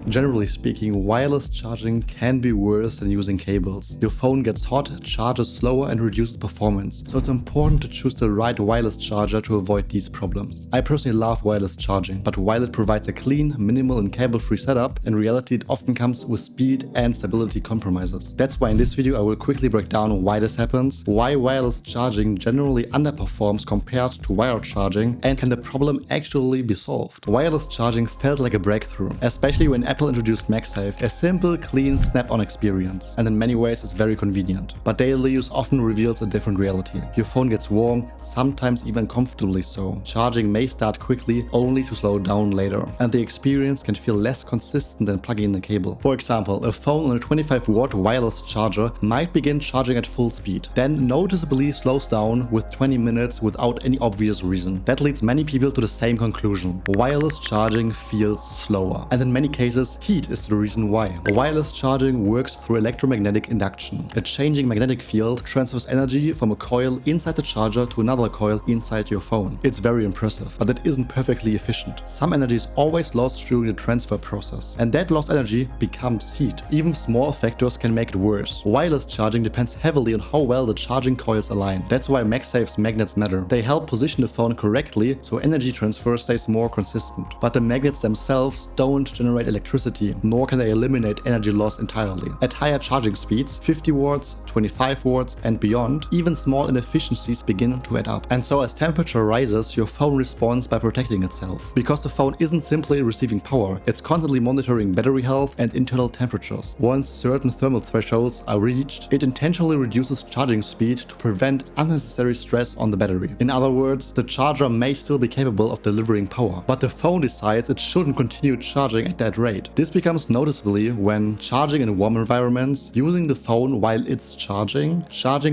Generally speaking, wireless charging can be worse than using cables. Your phone gets hot, charges slower and reduces performance, so it's important to choose the right wireless charger to avoid these problems. I personally love wireless charging, but while it provides a clean, minimal and cable-free setup, in reality it often comes with speed and stability compromises. That's why in this video I will quickly break down why this happens, why wireless charging generally underperforms compared to wired charging, and can the problem actually be solved. Wireless charging felt like a breakthrough, especially when Apple introduced MagSafe, a simple, clean, snap-on experience, and in many ways it's very convenient. But daily use often reveals a different reality. Your phone gets warm, sometimes even comfortably so. Charging may start quickly, only to slow down later, and the experience can feel less consistent than plugging in a cable. For example, a phone on a 25-watt wireless charger might begin charging at full speed, then noticeably slows down with 20 minutes without any obvious reason. That leads many people to the same conclusion. Wireless charging feels slower, and in many cases heat is the reason why. Wireless charging works through electromagnetic induction. A changing magnetic field transfers energy from a coil inside the charger to another coil inside your phone. It's very impressive, but it isn't perfectly efficient. Some energy is always lost during the transfer process, and that lost energy becomes heat. Even small factors can make it worse. Wireless charging depends heavily on how well the charging coils align. That's why MagSafe's magnets matter. They help position the phone correctly so energy transfer stays more consistent. But the magnets themselves don't generate electricity, nor can they eliminate energy loss entirely. At higher charging speeds, 50 watts, 25 watts and beyond, even small inefficiencies begin to add up. And so as temperature rises, your phone responds by protecting itself. Because the phone isn't simply receiving power, it's constantly monitoring battery health and internal temperatures. Once certain thermal thresholds are reached, it intentionally reduces charging speed to prevent unnecessary stress on the battery. In other words, the charger may still be capable of delivering power, but the phone decides it shouldn't continue charging at that rate. This becomes noticeably when charging in warm environments, using the phone while it's charging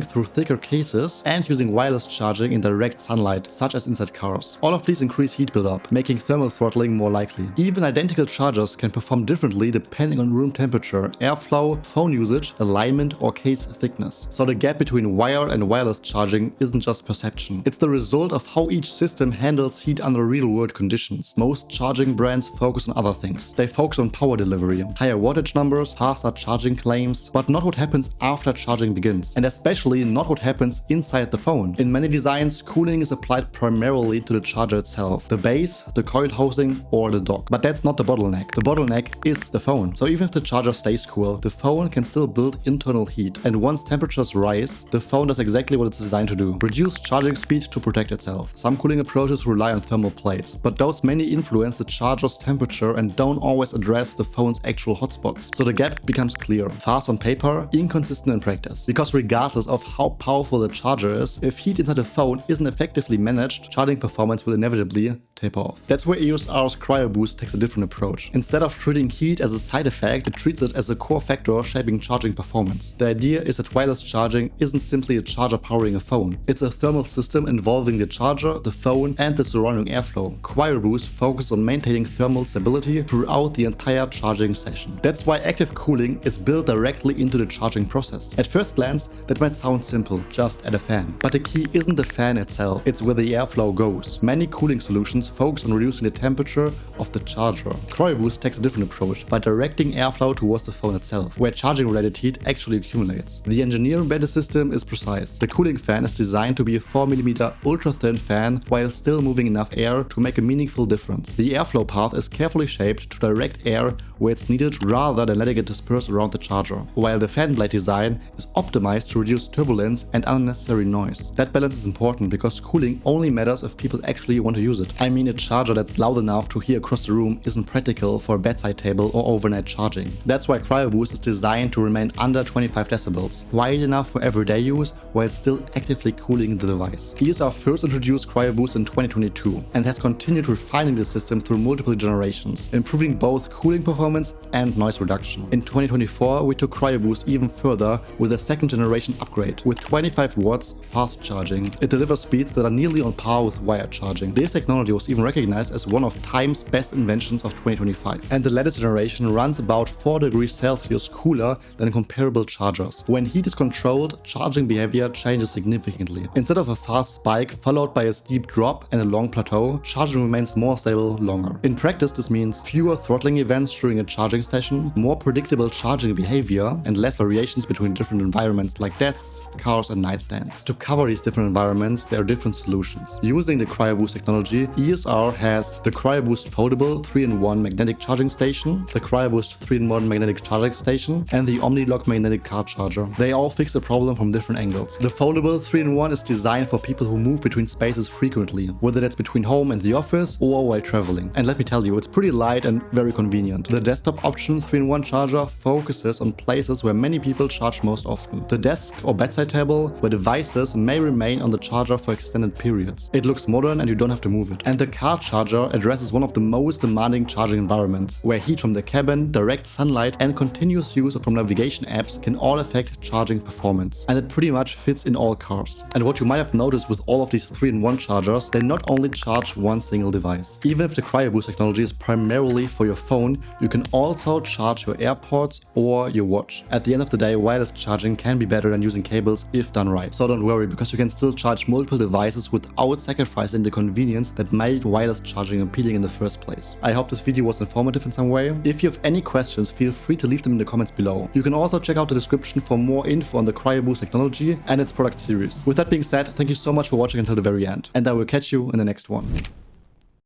through thicker cases, and using wireless charging in direct sunlight, such as inside cars. All of these increase heat buildup, making thermal throttling more likely. Even identical chargers can perform differently depending on room temperature, airflow, phone usage, alignment, or case thickness. So the gap between wired and wireless charging isn't just perception. It's the result of how each system handles heat under real-world conditions. Most charging brands focus on other things. They focus on power delivery, higher wattage numbers, faster charging claims, but not what happens after charging begins, and especially not what happens inside the phone. In many designs, cooling is applied primarily to the charger itself, the base, the coil housing, or the dock. But that's not the bottleneck. The bottleneck is the phone. So even if the charger stays cool, the phone can still build internal heat, and once temperatures rise, the phone does exactly what it's designed to do: reduce charging speed to protect itself. Some cooling approaches rely on thermal plates, but those mainly influence the charger's temperature and don't always address the phone's actual hotspots. So the gap becomes clear. Fast on paper, inconsistent in practice. Because regardless of how powerful the charger is, if heat inside the phone isn't effectively managed, charging performance will inevitably taper off. That's where EOSR's CryoBoost takes a different approach. Instead of treating heat as a side effect, it treats it as a core factor shaping charging performance. The idea is that wireless charging isn't simply a charger powering a phone. It's a thermal system involving the charger, the phone, and the surrounding airflow. CryoBoost focuses on maintaining thermal stability throughout the entire charging session. That's why active cooling is built directly into the charging process. At first glance, that might sound simple, just add a fan. But the key isn't the fan itself, it's where the airflow goes. Many cooling solutions focus on reducing the temperature of the charger. CryoBoost takes a different approach by directing airflow towards the phone itself, where charging-related heat actually accumulates. The engineering behind the system is precise. The cooling fan is designed to be a 4mm ultra-thin fan while still moving enough air to make a meaningful difference. The airflow path is carefully shaped to direct air where it's needed rather than letting it disperse around the charger, while the fan blade design is optimized to reduce turbulence and unnecessary noise. That balance is important because cooling only matters if people actually want to use it. I mean, a charger that's loud enough to hear across the room isn't practical for a bedside table or overnight charging. That's why CryoBoost is designed to remain under 25 decibels, quiet enough for everyday use while still actively cooling the device. EOSR first introduced CryoBoost in 2022 and has continued refining the system through multiple generations, improving both cooling performance and noise reduction. In 2024, we took CryoBoost even further with a second generation upgrade with 25 watts fast charging. It delivers speeds that are nearly on par with wired charging. This technology was was even recognized as one of Time's best inventions of 2025. And the latest generation runs about 4 degrees Celsius cooler than comparable chargers. When heat is controlled, charging behavior changes significantly. Instead of a fast spike followed by a steep drop and a long plateau, charging remains more stable longer. In practice, this means fewer throttling events during a charging session, more predictable charging behavior, and less variations between different environments like desks, cars, and nightstands. To cover these different environments, there are different solutions. Using the CryoBoost technology, ESR has the CryoBoost foldable 3-in-1 magnetic charging station, the CryoBoost 3-in-1 magnetic charging station, and the OmniLock magnetic car charger. They all fix the problem from different angles. The foldable 3-in-1 is designed for people who move between spaces frequently, whether that's between home and the office or while traveling. And let me tell you, it's pretty light and very convenient. The desktop option 3-in-1 charger focuses on places where many people charge most often. The desk or bedside table, where devices may remain on the charger for extended periods. It looks modern and you don't have to move it. And the car charger addresses one of the most demanding charging environments, where heat from the cabin, direct sunlight, and continuous use from navigation apps can all affect charging performance. And it pretty much fits in all cars. And what you might have noticed with all of these 3-in-1 chargers, they not only charge one single device. Even if the CryoBoost technology is primarily for your phone, you can also charge your AirPods or your watch. At the end of the day, wireless charging can be better than using cables if done right. So don't worry, because you can still charge multiple devices without sacrificing the convenience that made wireless charging appealing in the first place. I hope this video was informative in some way. If you have any questions, feel free to leave them in the comments below. You can also check out the description for more info on the CryoBoost technology and its product series. With that being said, thank you so much for watching until the very end, and I will catch you in the next one.